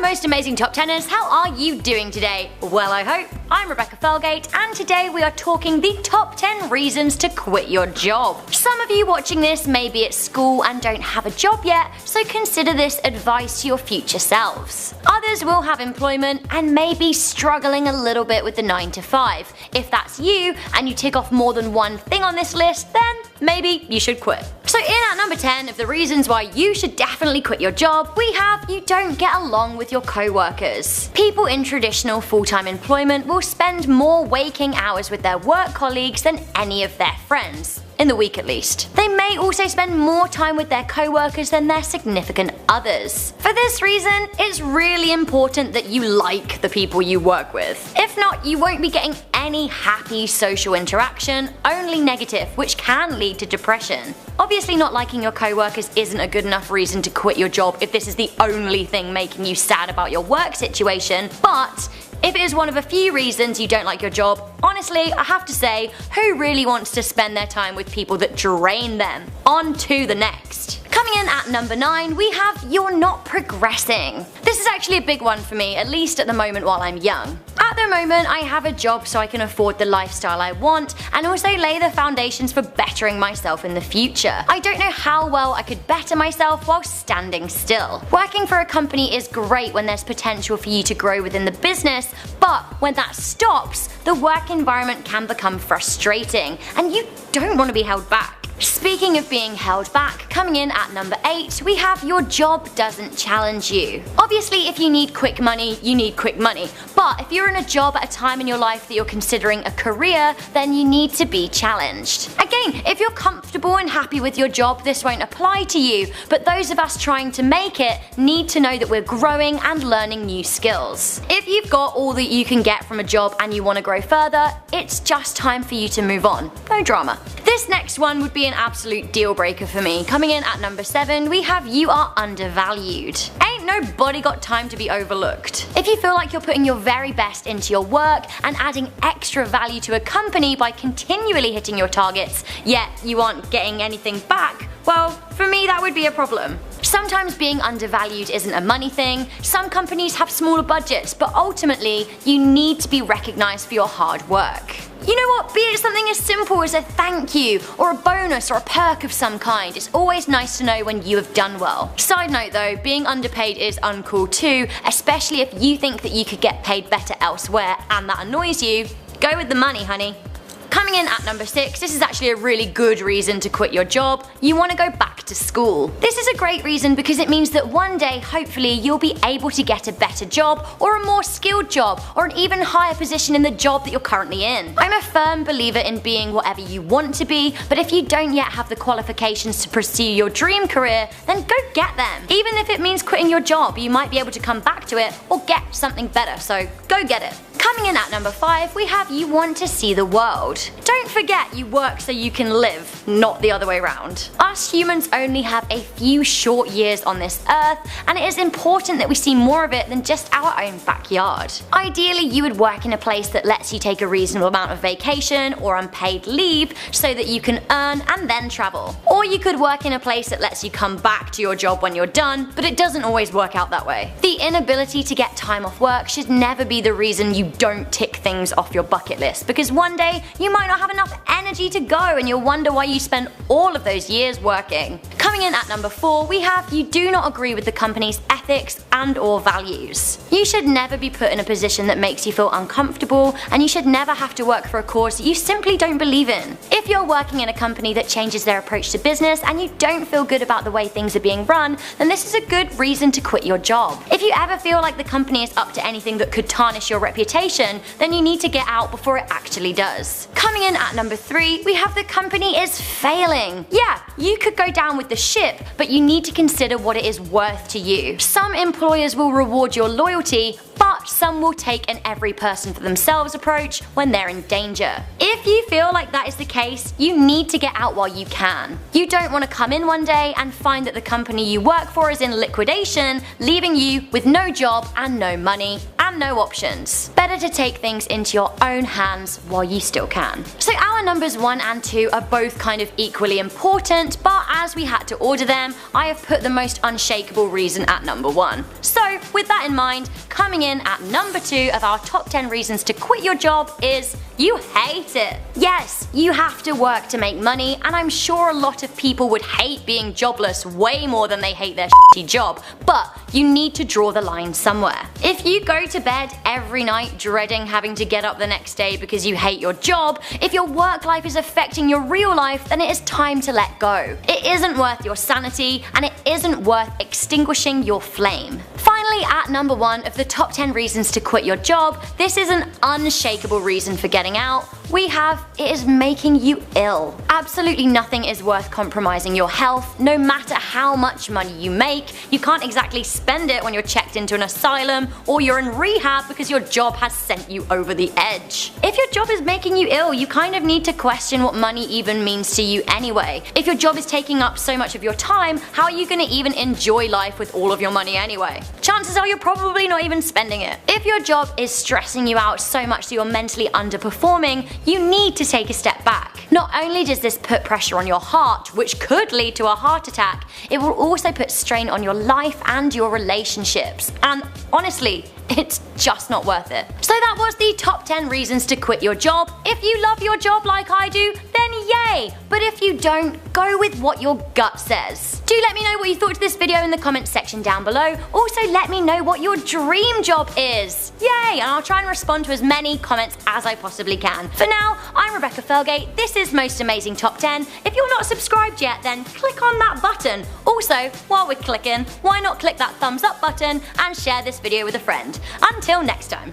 most amazing top teners, how are you doing today? Well, I hope. I'm Rebecca Felgate, and today we are talking the top 10 reasons to quit your job. Some of you watching this may be at school and don't have a job yet, so consider this advice to your future selves. Others will have employment and may be struggling a little bit with the 9 to 5. If that's you, and you tick off more than one thing on this list, then maybe you should quit. So in at number 10 of the reasons why you should definitely quit your job, we have you don't get along with your co-workers. People in traditional full-time employment will spend more waking hours with their work colleagues than any of their friends. In the week at least. They may also spend more time with their co-workers than their significant others. For this reason, it's really important that you like the people you work with. If not, you won't be getting any happy social interaction, only negative, which can lead to depression. Obviously, not liking your co-workers isn't a good enough reason to quit your job if this is the only thing making you sad about your work situation, but if it is one of a few reasons you don't like your job, honestly, I have to say, who really wants to spend their time with people that drain them? On to the next. Coming in at number 9, we have you're not progressing. This is actually a big one for me, at least at the moment while I'm young. At the moment, I have a job so I can afford the lifestyle I want and also lay the foundations for bettering myself in the future. I don't know how well I could better myself while standing still. Working for a company is great when there's potential for you to grow within the business, but when that stops, the work environment can become frustrating and you don't want to be held back. Speaking of being held back, coming in at number 8, we have your job doesn't challenge you. Obviously, if you need quick money, you need quick money. But if you're in a job at a time in your life that you're considering a career, then you need to be challenged. Again, if you're comfortable and happy with your job, this won't apply to you, but those of us trying to make it need to know that we're growing and learning new skills. If you've got all that you can get from a job and you want to grow further, it's just time for you to move on. No drama. This next one would be an absolute deal breaker for me. Coming in at number 7, we have you are undervalued. Ain't nobody got time to be overlooked. If you feel like you're putting your very best into your work and adding extra value to a company by continually hitting your targets, yet you aren't getting anything back, well, for me that would be a problem. Sometimes being undervalued isn't a money thing, some companies have smaller budgets, but ultimately you need to be recognised for your hard work. You know what, be it something as simple as a thank you, or a bonus or a perk of some kind, it's always nice to know when you have done well. Side note though, being underpaid is uncool too, especially if you think that you could get paid better elsewhere and that annoys you. Go with the money, honey. Coming in at number 6, this is actually a really good reason to quit your job. You want to go back to school. This is a great reason because it means that one day, hopefully, you'll be able to get a better job or a more skilled job or an even higher position in the job that you're currently in. I'm a firm believer in being whatever you want to be, but if you don't yet have the qualifications to pursue your dream career, then go get them. Even if it means quitting your job, you might be able to come back to it or get something better, so go get it. Coming in at number 5, we have you want to see the world. Don't forget you work so you can live, not the other way around. Us humans only have a few short years on this earth, and it is important that we see more of it than just our own backyard. Ideally, you would work in a place that lets you take a reasonable amount of vacation or unpaid leave so that you can earn and then travel. Or you could work in a place that lets you come back to your job when you're done, but it doesn't always work out that way. The inability to get time off work should never be the reason you don't tick things off your bucket list, because one day you might not have enough energy to go and you'll wonder why you spent all of those years working. Coming in at number 4, we have you do not agree with the company's ethics and or values. You should never be put in a position that makes you feel uncomfortable, and you should never have to work for a cause that you simply don't believe in. If you're working in a company that changes their approach to business and you don't feel good about the way things are being run, then this is a good reason to quit your job. If you ever feel like the company is up to anything that could tarnish your reputation, then you need to get out before it actually does. Coming in at number 3, we have the company is failing. Yeah, you could go down with the ship, but you need to consider what it is worth to you. Some employers will reward your loyalty, but some will take an every person for themselves approach when they're in danger. If you feel like that is the case, you need to get out while you can. You don't want to come in one day and find that the company you work for is in liquidation, leaving you with no job and no money, and and no options. Better to take things into your own hands while you still can. So our numbers 1 and 2 are both kind of equally important, but as we had to order them, I have put the most unshakable reason at number 1. So with that in mind, coming in at number 2 of our top 10 reasons to quit your job is you hate it. Yes, you have to work to make money, and I'm sure a lot of people would hate being jobless way more than they hate their shitty job, but you need to draw the line somewhere. If you go to bed every night dreading having to get up the next day because you hate your job, if your work life is affecting your real life, then it is time to let go. It isn't worth your sanity, and it isn't worth extinguishing your flame. Finally, at number 1 of the top 10 reasons to quit your job, this is an unshakable reason for getting out. We have, it is making you ill. Absolutely nothing is worth compromising your health, no matter how much money you make. You can't exactly spend it when you're checked into an asylum or you're in rehab because your job has sent you over the edge. If your job is making you ill, you kind of need to question what money even means to you anyway. If your job is taking up so much of your time, how are you gonna even enjoy life with all of your money anyway? Chances are you're probably not even spending it. If your job is stressing you out so much that you're mentally underperforming, you need to take a step back. Not only does this put pressure on your heart, which could lead to a heart attack, it will also put strain on your life and your relationships. And honestly, it's just not worth it. So that was the top 10 reasons to quit your job. If you love your job like I do, then yay! But if you don't, go with what your gut says. Do let me know what you thought of this video in the comments section down below. Also let me know what your dream job is. Yay! And I'll try and respond to as many comments as I possibly can. For now, I'm Rebecca Felgate, this is Most Amazing Top 10. If you're not subscribed yet, then click on that button. Also, while we're clicking, why not click that thumbs up button and share this video with a friend. Until next time.